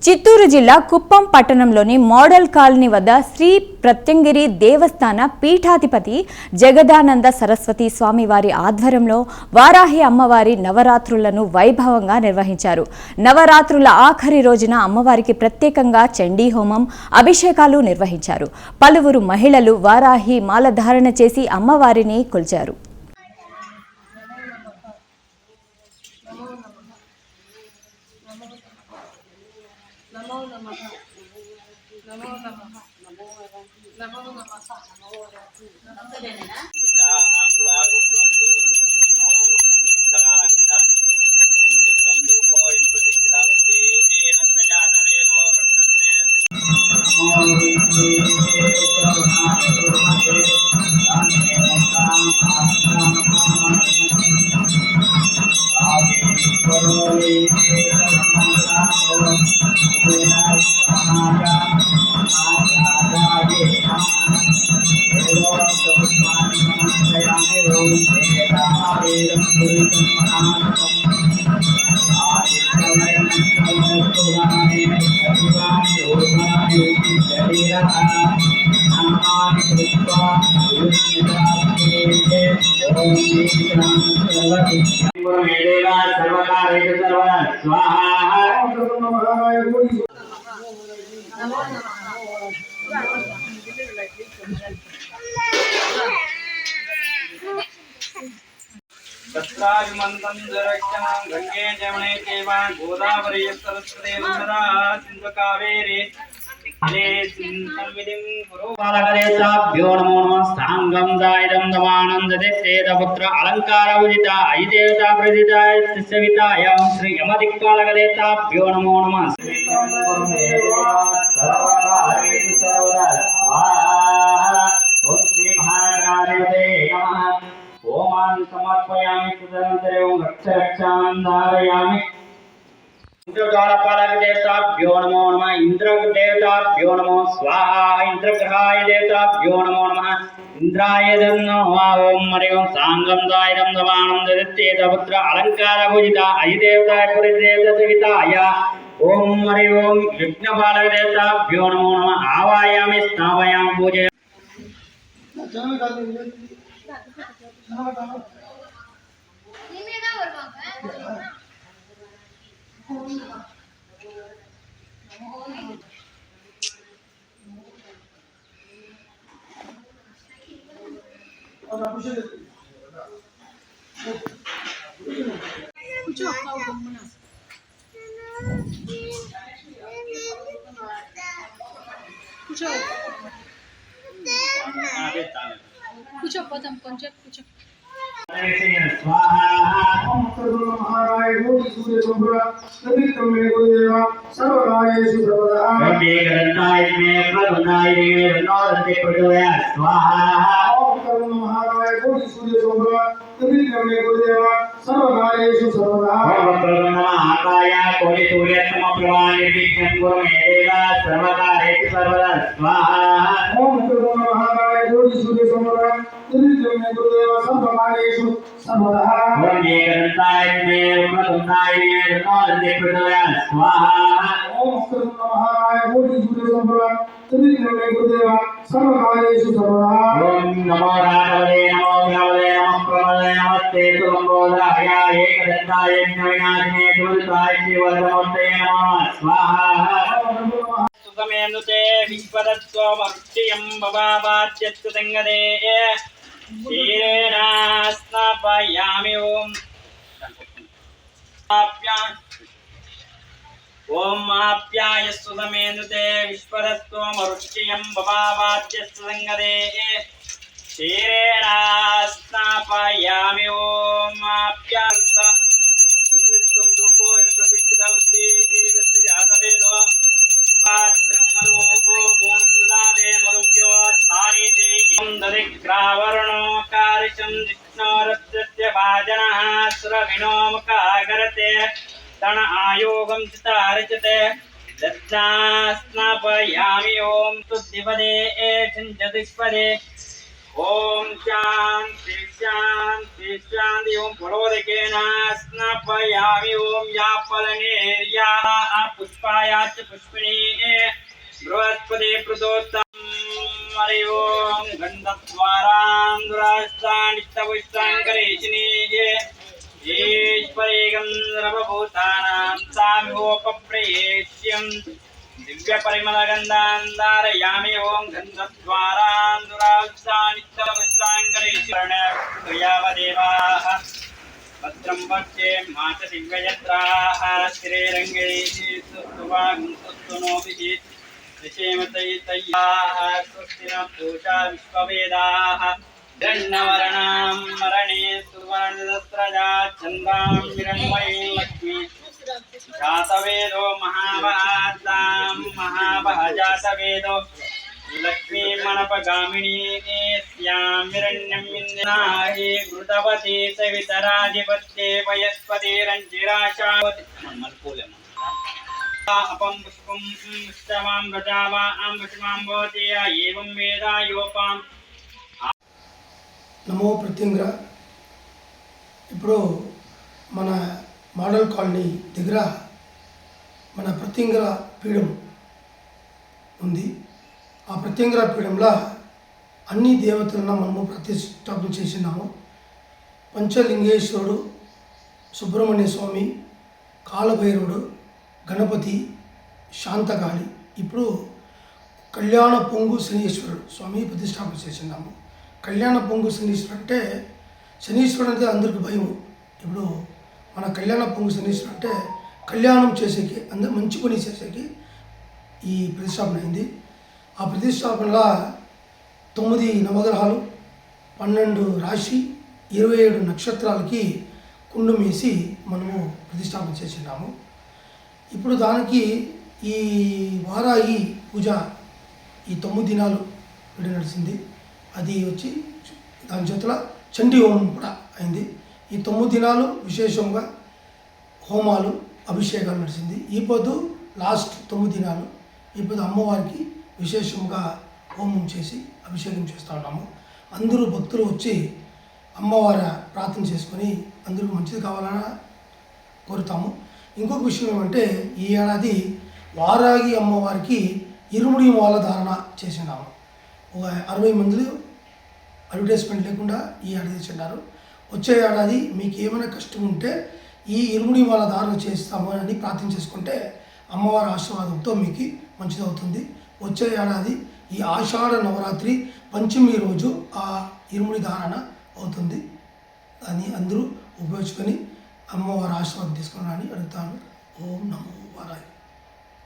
చిత్తూరు జిల్లా కుప్పం పట్టణంలోని model colony వద్ద శ్రీ ప్రత్యంగిరి దేవస్థాన పీఠాధిపతి జగదానంద సరస్వతి స్వామివారి ఆధ్వర్యంలో వారాహి అమ్మవారి నవరాత్రులను వైభవంగా నిర్వహించారు. నవరాత్రుల ఆఖరి రోజున అమ్మవారికి ప్రత్యేకంగా చండీ హోమం, అభిషేకాలు నిర్వహించారు. పలువురు మహిళలు వారాహి మాలధారణ చేసి అమ్మవారిని కొలిచారు. नमो नमः नमो नमः नमो नमः गंगे जमुने चैव गोदावरी सरस्वती नर्मदा सिंधु कावेरी पालकदेशाभ्यो नमो नमः सांगं दायदं दमानन्ददेशेदपुत्र अलंकार उदिता अयदेवता प्रदिता सविताय श्री यमदिक्पालकदेशाभ्यो नमो नमः ओम समर्पयामि तदनन्तरे ओम रक्षानन्दारयामि इंद्रजालपालक देवताभ्यो नमो नमः इंद्रदेवताभ्यो नमो स्वाहा इंद्रग्रहाय देवताभ्यो नमो नमः इंद्राय नमः ओम हरि ओम सांगं दायदं दमानन्ददेशेदपुत्र अलंकार पूजिता अयदेवताय परिदेवता सविताय ओम हरि ओम विघ्नपालक देवताभ्यो नमो नमः आवायामि स्थापयामि पूजयामि कुछ पदम पंचायत कुछ विश्वदत्वमर्त्यं भवावाच्यत्तंगदे स्नापयामि ओम आप्याय सुदमेनुते विश्वदत्वमर्त्यं भवावाच्यत्तंगदे स्नापयामि ओम आप्याय तण आयोगं चितारचते दत्तास्नापयामि ओम तुद्दिपदे चंचदिष्पदे ఓం శాంతి శాంతి శాంతి. ఓం పురోదకేన స్నాపయామి. ఓం యాపలనేర్యా పుష్పాయాచ పుష్పిణీ బృహస్పతి ప్రదోత్తం. హరి ఓం గంధద్వారాంధ్రాష్టానిష్టపుష్టాంకరేషిణీ ఈశ్వరేగం సర్వభూతానాం సామ్యోపప్రయేష్యం దివ్య పరిమళ గంధాంధారయామి. ఓం గంధద్వారాంధ్రాష్టానిష్టపుష్టాంకరేషిణ్యావదేవాః భద్రం పశ్యే మాత దివ్యయత్రాః శ్రీరంగేషువాగుంసునోభిః ऋषेमतैतय्याः स्वस्ति न पूषा विश्ववेदाः हिरण्यवर्णां मरणे सुवर्णदस्रजा चन्दां हिरण्मयीं लक्ष्मी जातवेदो महाभारतां महाभाजातवेदो लक्ष्मीमणपगामिनी स्यां हिरण्यं विन्दाहि घृतवती सवितराधिपत्ये वयस्पतिरञ्जिराशावति मल्पूलम् अपं पुष्पं पुष्टवां गजावा पुष्पां भवति एवं वेदा योपां. నమో ప్రత్యంగర. ఇప్పుడు మన మోడల్ కాలనీ దగ్గర మన ప్రత్యంగర పీఠం ఉంది. ఆ ప్రత్యంగర పీఠంలో అన్ని దేవతలను మనము ప్రతిష్టాపన చేసినాము. పంచలింగేశ్వరుడు, సుబ్రహ్మణ్య స్వామి, కాలభైరవుడు, గణపతి, శాంతకాళి. ఇప్పుడు కళ్యాణ పొంగు శనీశ్వరుడు స్వామి ప్రతిష్టాపన చేసినాము. కళ్యాణ పొంగు శనీశ్వరుడు అంటే శనీశ్వరుడు అంటే అందరికి భయం. ఇప్పుడు మన కళ్యాణ పొంగు శనీశ్వరుడు అంటే కళ్యాణం చేసేకి, అందరు మంచి పని చేసేకి ఈ ప్రతిష్టాపన అయింది. ఆ ప్రతిష్టాపనలో 9 నవగ్రహాలు, 12 రాశి, 27 నక్షత్రాలకి కుండం వేసి మనము ప్రతిష్టాపన చేసినాము. ఇప్పుడు దానికి ఈ వారాహి పూజ ఈ 9 దినాలు నడిచింది. అది వచ్చి దాని చేతుల చండీ హోమం కూడా అయింది. ఈ 9 దినాలు విశేషంగా హోమాలు, అభిషేకాలు నడిచింది. ఈ పొద్దు లాస్ట్ 9 దినాలు ఈ పొద్దు అమ్మవారికి విశేషంగా హోమం చేసి అభిషేకం చేస్తూ ఉన్నాము. అందరూ భక్తులు వచ్చి అమ్మవారి ప్రార్థన చేసుకొని అందరికీ మంచిది కావాలని కోరుతాము. ఇంకొక విషయం ఏమంటే ఈ ఏడాది వారాగి అమ్మవారికి ఇరుముడి మాల ధారణ చేసినాము. ఒక 60 మంది అడ్వర్టైజ్మెంట్ లేకుండా ఈ ఏడాది చెందారు. వచ్చే ఏడాది మీకు ఏమైనా కష్టం ఉంటే ఈ ఇరుముడి మాల ధారణ చేస్తాము అని ప్రార్థన చేసుకుంటే అమ్మవారి ఆశీర్వాదంతో మీకు మంచిదవుతుంది. వచ్చే ఏడాది ఈ ఆషాఢ నవరాత్రి పంచమి రోజు ఆ ఇరుముడి ధారణ అవుతుంది. దాన్ని అందరూ ఉపయోగించుకొని అమ్మవారి ఆశీర్వాదం తీసుకున్నారని అడుగుతాను. ఓం నమో వారాహి.